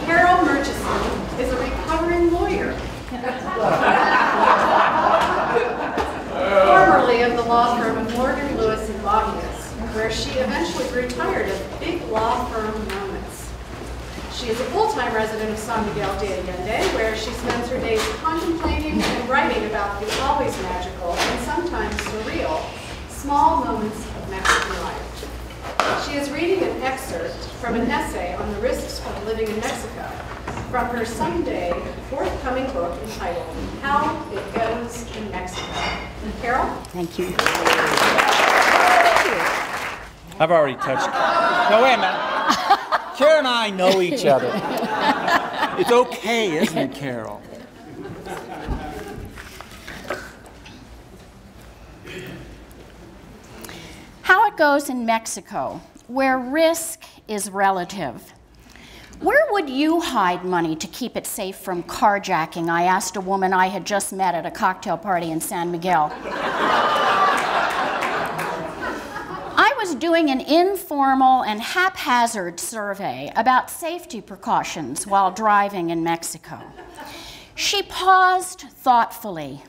Carol Murchison is a recovering lawyer, formerly of the law firm of Morgan, Lewis, and Baucus, where she eventually grew tired of big law firm moments. She is a full-time resident of San Miguel de Allende, where she spends her days contemplating and writing about the always magical and sometimes surreal small moments of Mexican life. She is reading an excerpt from an essay on the risks of living in Mexico from her someday forthcoming book entitled How It Goes in Mexico. Carol? Thank you. I've already touched. No, wait a minute. Carol and I know each other. It's okay, isn't it, Carol? How it goes in Mexico, where risk is relative. Where would you hide money to keep it safe from carjacking? I asked a woman I had just met at a cocktail party in San Miguel. I was doing an informal and haphazard survey about safety precautions while driving in Mexico. She paused thoughtfully.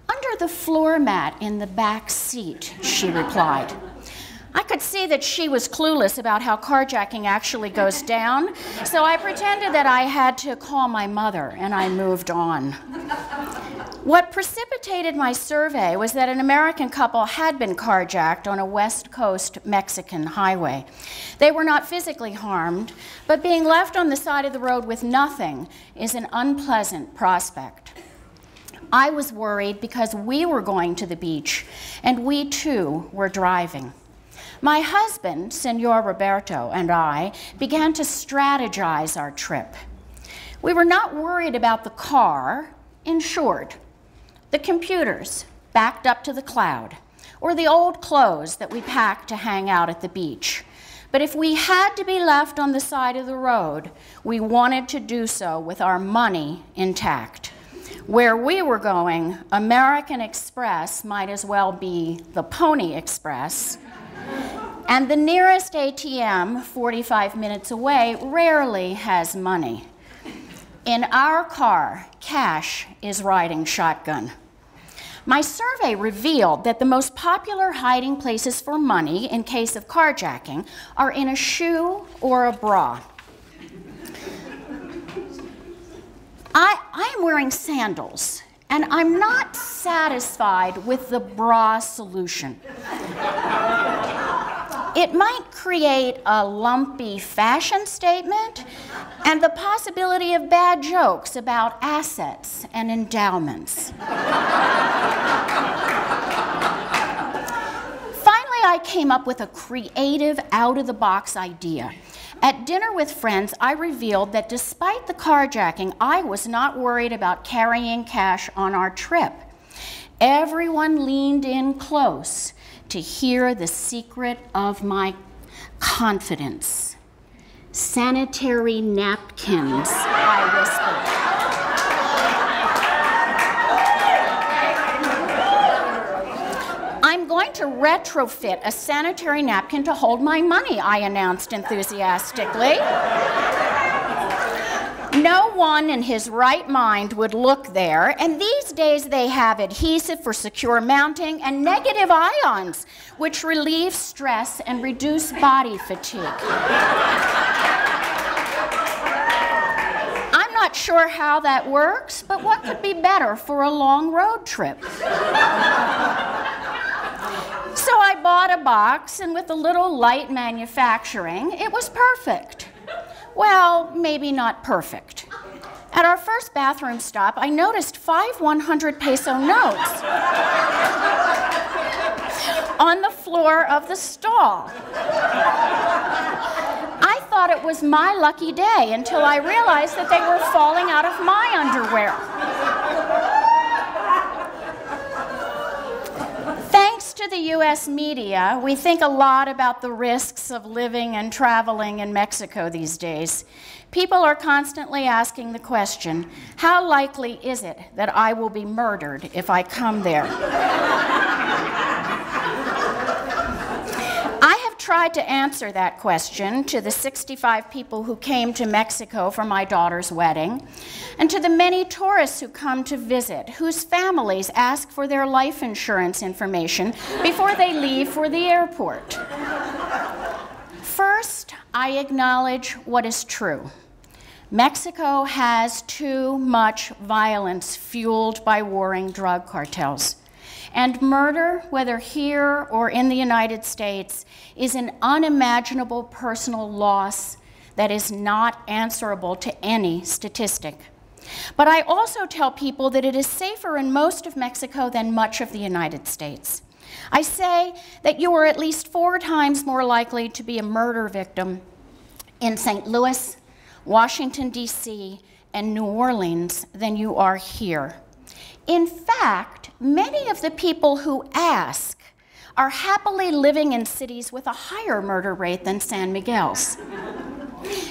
"Under the floor mat in the back seat," she replied. I could see that she was clueless about how carjacking actually goes down, so I pretended that I had to call my mother, and I moved on. What precipitated my survey was that an American couple had been carjacked on a West Coast Mexican highway. They were not physically harmed, but being left on the side of the road with nothing is an unpleasant prospect. I was worried because we were going to the beach, and we too were driving. My husband, Senor Roberto, and I began to strategize our trip. We were not worried about the car, in short, the computers backed up to the cloud, or the old clothes that we packed to hang out at the beach. But if we had to be left on the side of the road, we wanted to do so with our money intact. Where we were going, American Express might as well be the Pony Express, and the nearest ATM, 45 minutes away, rarely has money. In our car, cash is riding shotgun. My survey revealed that the most popular hiding places for money in case of carjacking are in a shoe or a bra. I am wearing sandals, and I'm not satisfied with the bra solution. It might create a lumpy fashion statement and the possibility of bad jokes about assets and endowments. Finally, I came up with a creative, out-of-the-box idea. At dinner with friends, I revealed that despite the carjacking, I was not worried about carrying cash on our trip. Everyone leaned in close to hear the secret of my confidence. Sanitary napkins, I whispered. I'm going to retrofit a sanitary napkin to hold my money, I announced enthusiastically. No one in his right mind would look there, and these days they have adhesive for secure mounting and negative ions, which relieve stress and reduce body fatigue. I'm not sure how that works, but what could be better for a long road trip? So I bought a box, and with a little light manufacturing, it was perfect. Well, maybe not perfect. At our first bathroom stop, I noticed 5 100-peso notes on the floor of the stall. I thought it was my lucky day until I realized that they were falling out of my underwear. Thanks to the US media, we think a lot about the risks of living and traveling in Mexico these days. People are constantly asking the question, how likely is it that I will be murdered if I come there? I have tried to answer that question to the 65 people who came to Mexico for my daughter's wedding, and to the many tourists who come to visit, whose families ask for their life insurance information before they leave for the airport. First, I acknowledge what is true. Mexico has too much violence fueled by warring drug cartels. And murder, whether here or in the United States, is an unimaginable personal loss that is not answerable to any statistic. But I also tell people that it is safer in most of Mexico than much of the United States. I say that you are at least 4 times more likely to be a murder victim in St. Louis, Washington, D.C., and New Orleans than you are here. In fact, many of the people who ask are happily living in cities with a higher murder rate than San Miguel's.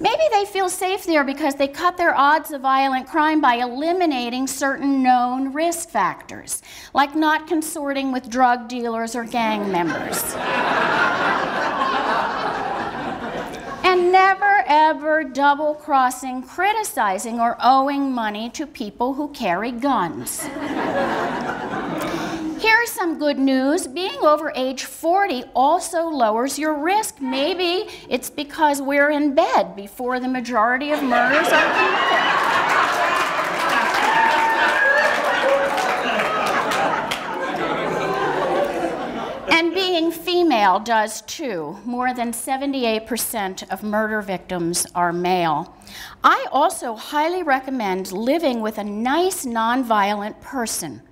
Maybe they feel safe there because they cut their odds of violent crime by eliminating certain known risk factors, like not consorting with drug dealers or gang members. And never, ever double-crossing, criticizing, or owing money to people who carry guns. Here's some good news. Being over age 40 also lowers your risk. Maybe it's because we're in bed before the majority of murders are committed. And being female does too. More than 78% of murder victims are male. I also highly recommend living with a nice, nonviolent person.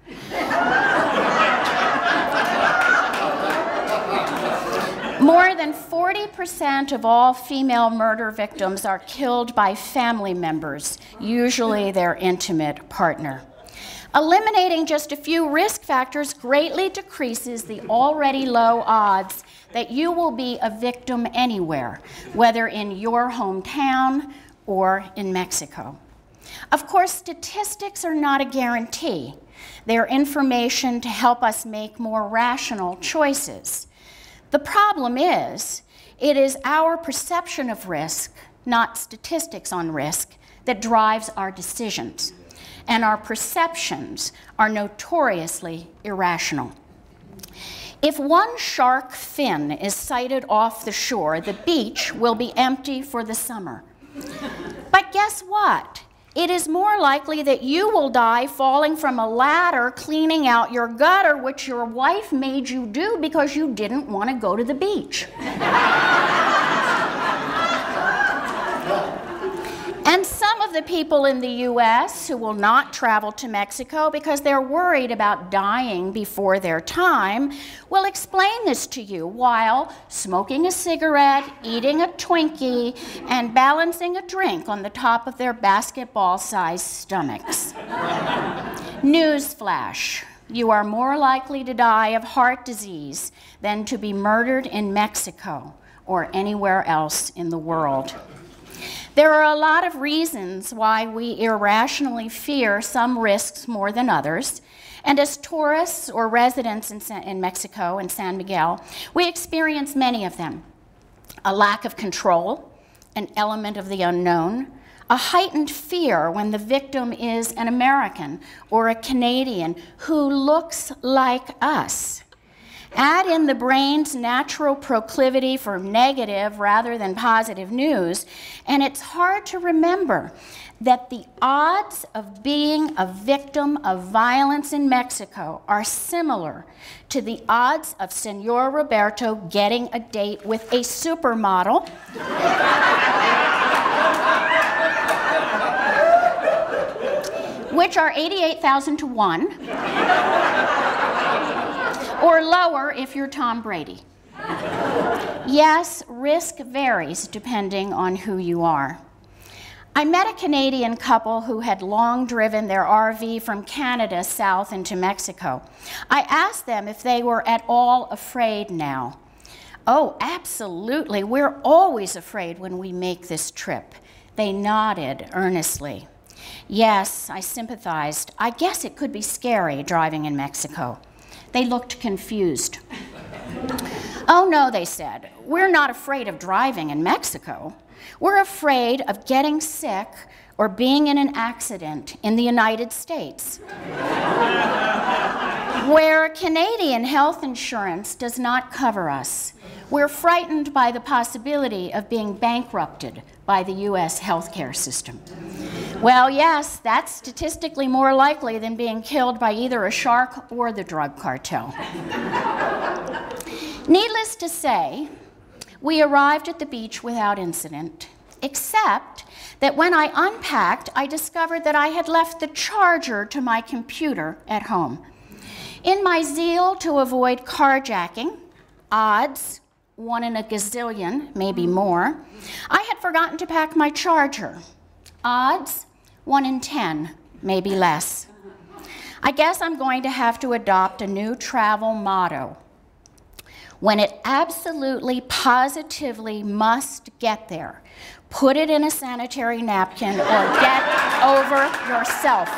More than 40% of all female murder victims are killed by family members, usually their intimate partner. Eliminating just a few risk factors greatly decreases the already low odds that you will be a victim anywhere, whether in your hometown or in Mexico. Of course, statistics are not a guarantee. They are information to help us make more rational choices. The problem is, it is our perception of risk, not statistics on risk, that drives our decisions. And our perceptions are notoriously irrational. If one shark fin is sighted off the shore, the beach will be empty for the summer. But guess what? It is more likely that you will die falling from a ladder cleaning out your gutter, which your wife made you do because you didn't want to go to the beach. And some of the people in the U.S. who will not travel to Mexico because they're worried about dying before their time will explain this to you while smoking a cigarette, eating a Twinkie, and balancing a drink on the top of their basketball-sized stomachs. Newsflash. You are more likely to die of heart disease than to be murdered in Mexico or anywhere else in the world. There are a lot of reasons why we irrationally fear some risks more than others, and as tourists or residents in Mexico and San Miguel, we experience many of them. A lack of control, an element of the unknown, a heightened fear when the victim is an American or a Canadian who looks like us. Add in the brain's natural proclivity for negative rather than positive news, and it's hard to remember that the odds of being a victim of violence in Mexico are similar to the odds of Senor Roberto getting a date with a supermodel, which are 88,000 to 1. Or lower if you're Tom Brady. Yes, risk varies depending on who you are. I met a Canadian couple who had long driven their RV from Canada south into Mexico. I asked them if they were at all afraid now. Oh, absolutely. We're always afraid when we make this trip. They nodded earnestly. Yes, I sympathized. I guess it could be scary driving in Mexico. They looked confused. Oh no, they said, we're not afraid of driving in Mexico. We're afraid of getting sick or being in an accident in the United States, where Canadian health insurance does not cover us. We're frightened by the possibility of being bankrupted by the US healthcare system. Well, yes, that's statistically more likely than being killed by either a shark or the drug cartel. Needless to say, we arrived at the beach without incident, except that when I unpacked, I discovered that I had left the charger to my computer at home. In my zeal to avoid carjacking, odds, 1 in a gazillion, maybe more, I had forgotten to pack my charger. Odds, 1 in 10, maybe less. I guess I'm going to have to adopt a new travel motto. When it absolutely, positively must get there, put it in a sanitary napkin or get over yourself.